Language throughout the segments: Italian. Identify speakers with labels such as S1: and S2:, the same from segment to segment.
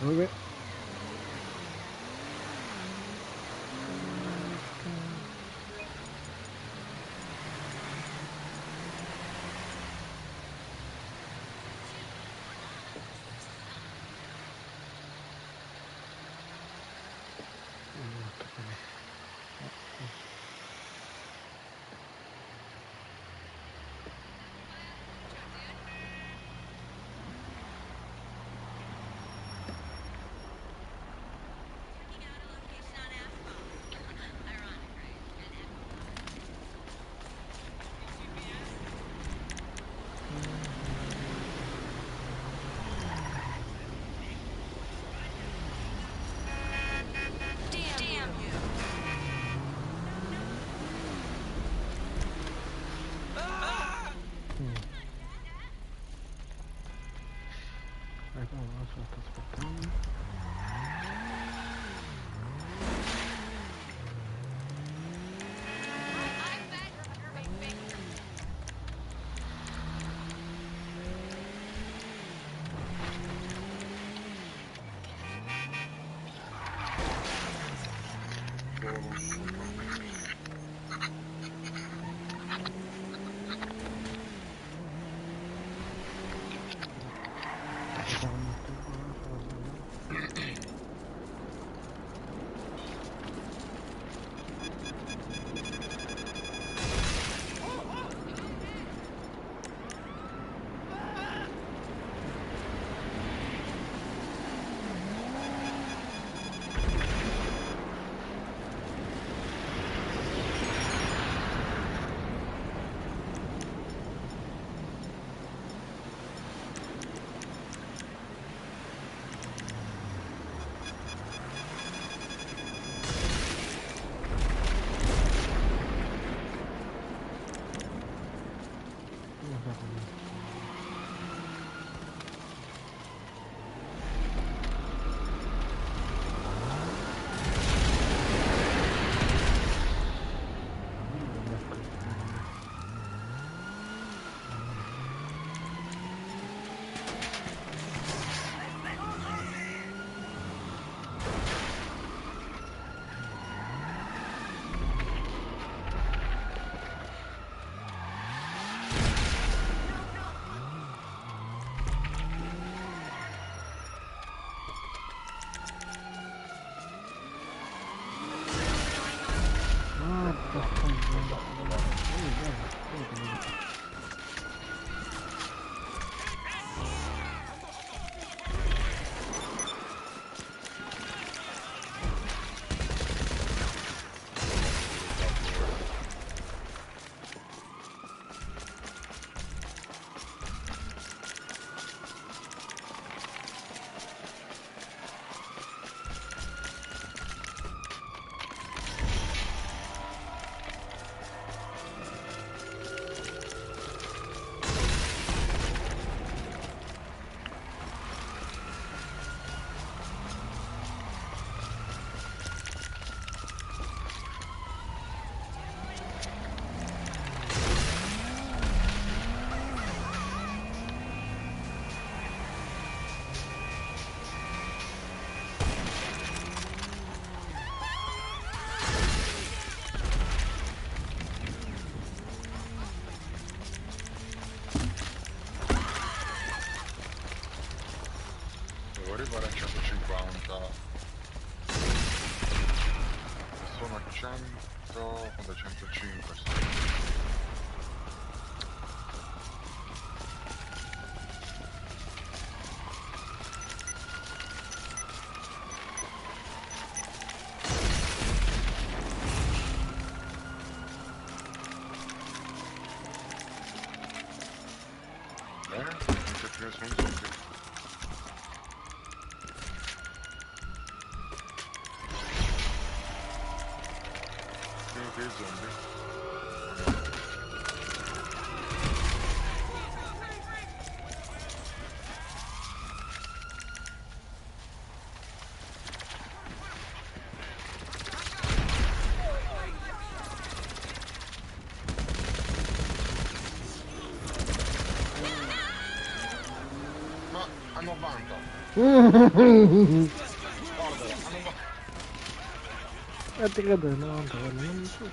S1: Dove?
S2: Damn you!
S1: Ecco, sto aspettando.
S3: Devo arrivare a 150. Sono a 100. Quando 105 sì. Non c'è più nessun zombie. Finiti i zombie. Ma a 90.
S1: ti credo che 90 non so.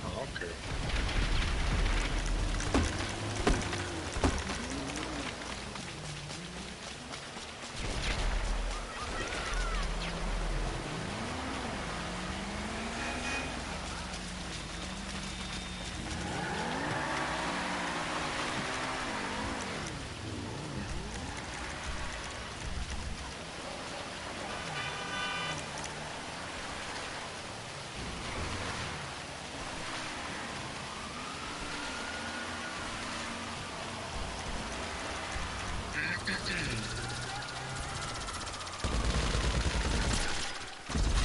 S3: Ah, ok.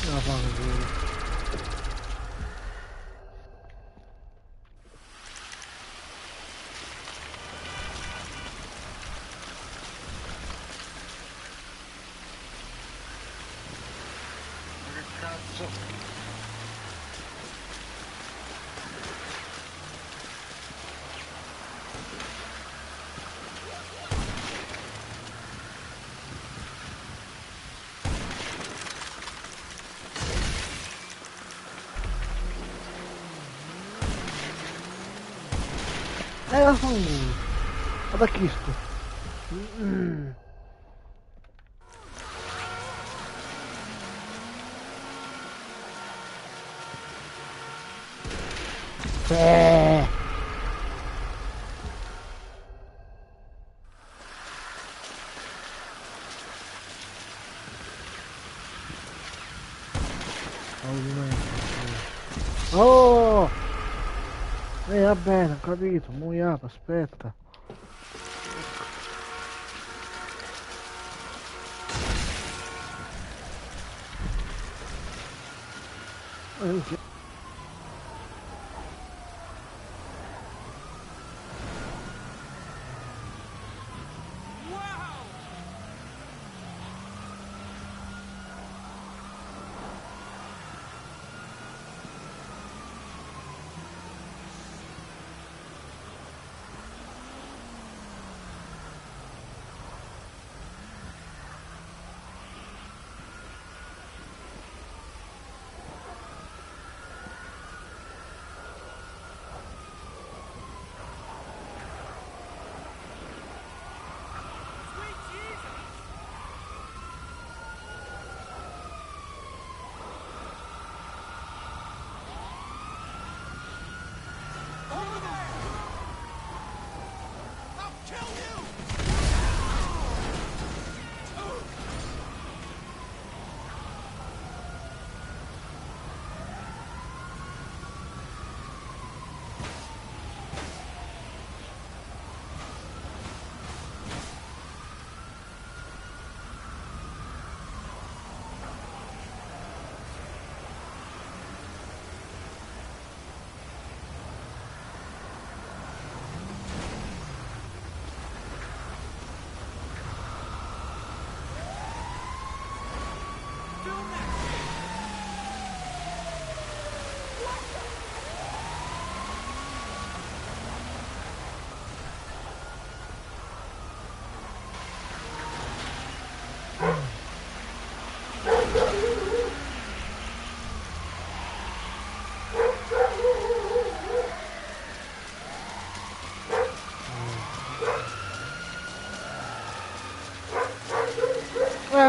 S1: La fa così.
S3: Ma che cazzo?
S1: La fa un culo. Guarda chi sto. Eh. Oh! Va bene, ho capito, muoiato, aspetta. Minchia.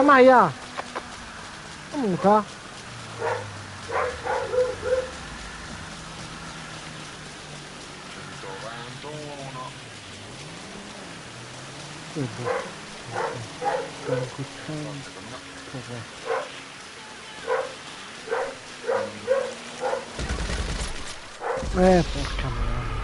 S1: Maia! Muta?
S3: 121.
S1: Sì. Franco
S3: Parte con me.
S1: 100. Porca merda.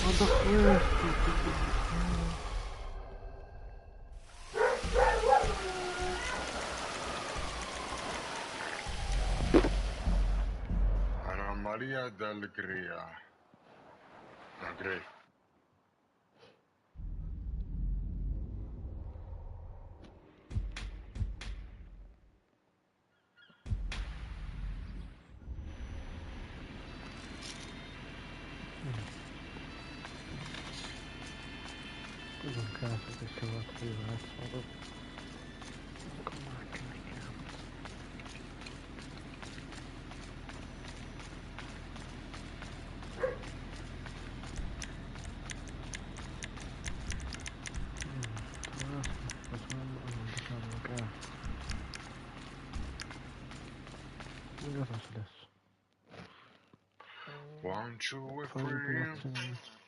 S1: Guarda questo.
S3: Anomalia del Gria. Del Grey.
S1: Cosa un caso che siamo qui adesso. Con macchina di cazzo. Cosa faccio adesso?
S3: 1, 2 e
S1: Fare
S3: 3.
S1: l'operazione.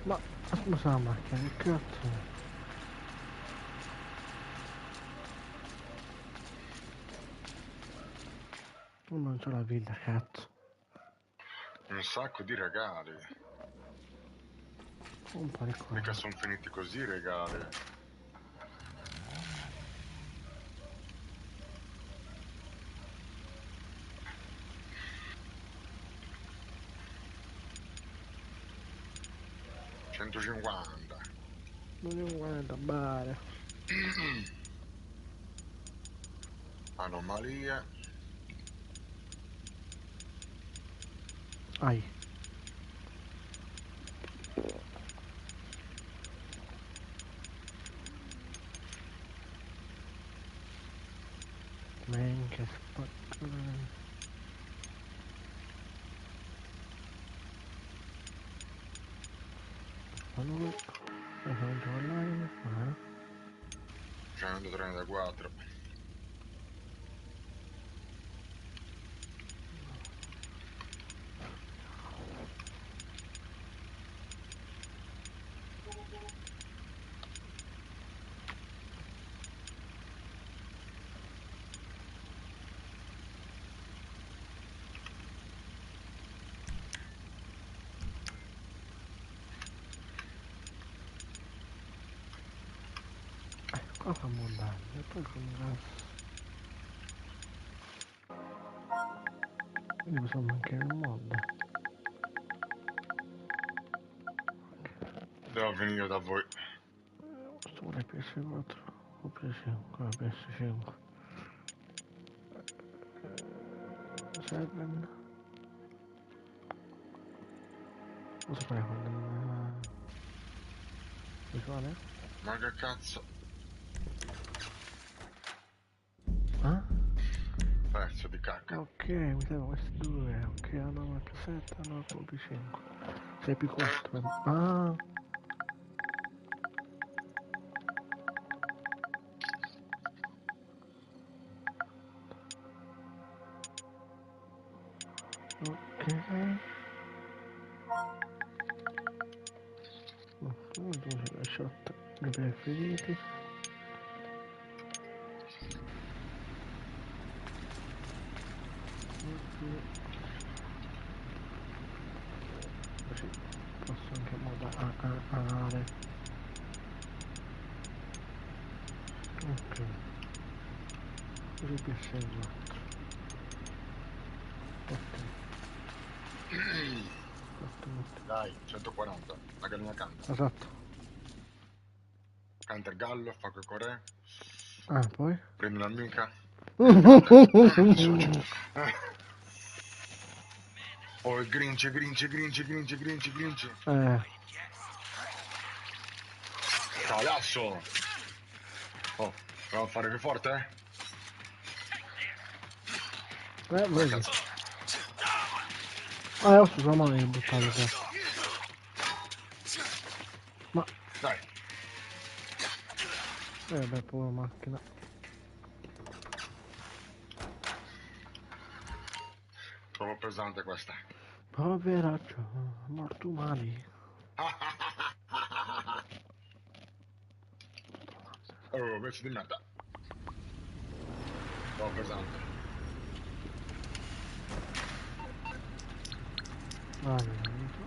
S1: Ma scusa la macchina, che cazzo? Non c'ho la villa, cazzo.
S3: Un sacco di regali.
S1: Un po' di qua.
S3: Mica sono finiti così i regali. $150.
S1: Non è uguale da bare.
S3: Anomalie.
S1: Ai. Men che spacca. Ma non c'ho online, ma
S3: 134.
S1: qua fa montagna, e poi con gas. Quindi possiamo anche nel mondo.
S3: Devo venire da voi.
S1: Questo vuole PS4 o PS5? PS5. 7. Cosa fai con il visuale?
S3: Ma che cazzo?
S1: Ah?
S3: Pezzo di cacca.
S1: Ok, mi servono questi due. Ok, hanno una P7, hanno una P5. 6 P4. Ah! Ok. Dove c'è la shot? I preferiti. fare. Ok. Ruby 6 4. Ok. Fatto molto.
S3: Dai, 140. La gallina canta.
S1: Esatto.
S3: Canta il gallo, fa quel corè.
S1: Ah, poi?
S3: Prendi un'amica. Niente. Oh, il Grinch, Grinch, Grinch, Grinch, Grinch, Grinch. Calasso! Oh, proviamo a fare più forte? Ma
S1: Vedi.
S3: cazzo.
S1: Ho scusa, ma mi buttato qua. Ma,
S3: Dai,
S1: beh, povera macchina.
S3: troppo pesante questa.
S1: Poveraccio, mortumali.
S3: Oh, pezzo di merda. Troppo pesante.
S1: Allora, amico.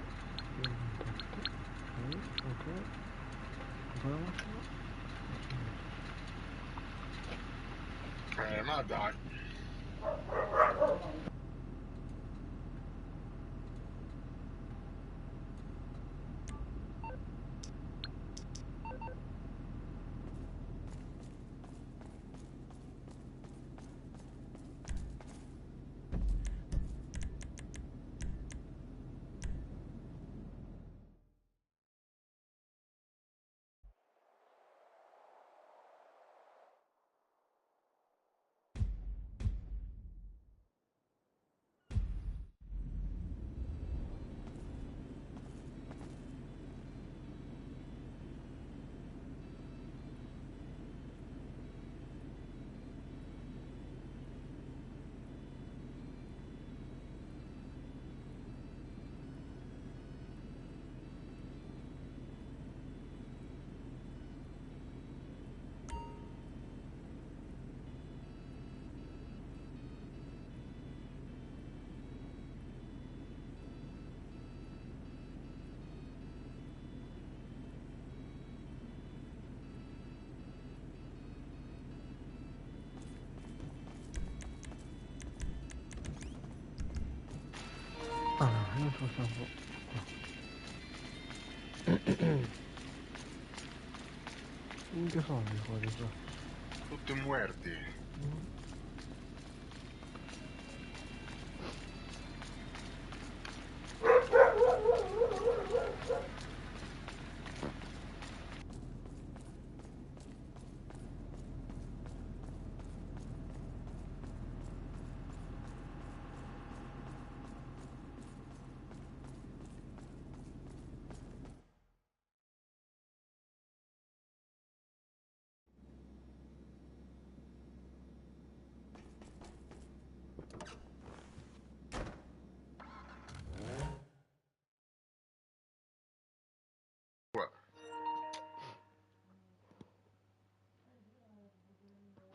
S1: Io non tocco. Ok. Cosa la macchina?
S3: Ma dai.
S1: Ah, io sono stato. Che sono di fuori qua?
S3: Tutti muerti.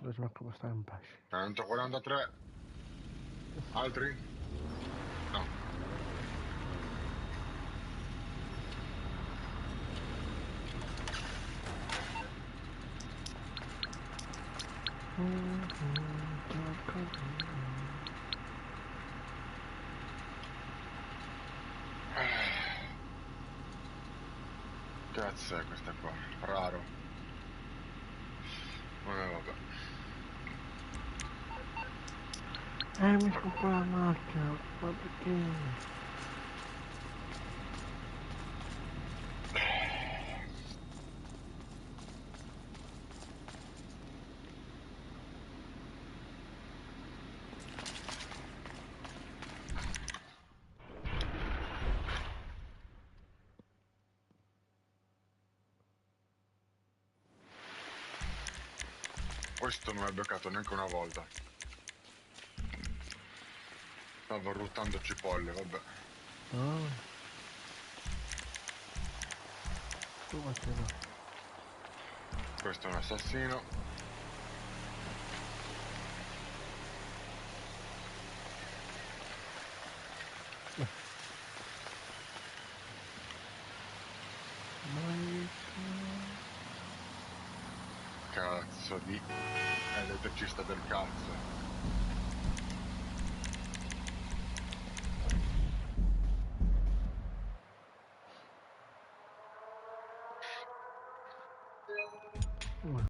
S1: Dove smacco per stare in pace.
S3: 143. Altri? No. Cazzo è questa qua? Raro. Vabbè.
S1: Mi scopro la macchina, ma perché?
S3: Questo non mi ha beccato neanche una volta. Stavo ruttando cipolle, vabbè.
S1: Ah, tu faceva.
S3: Questo è un assassino.
S1: Mai
S3: Cazzo di elettricista del cazzo.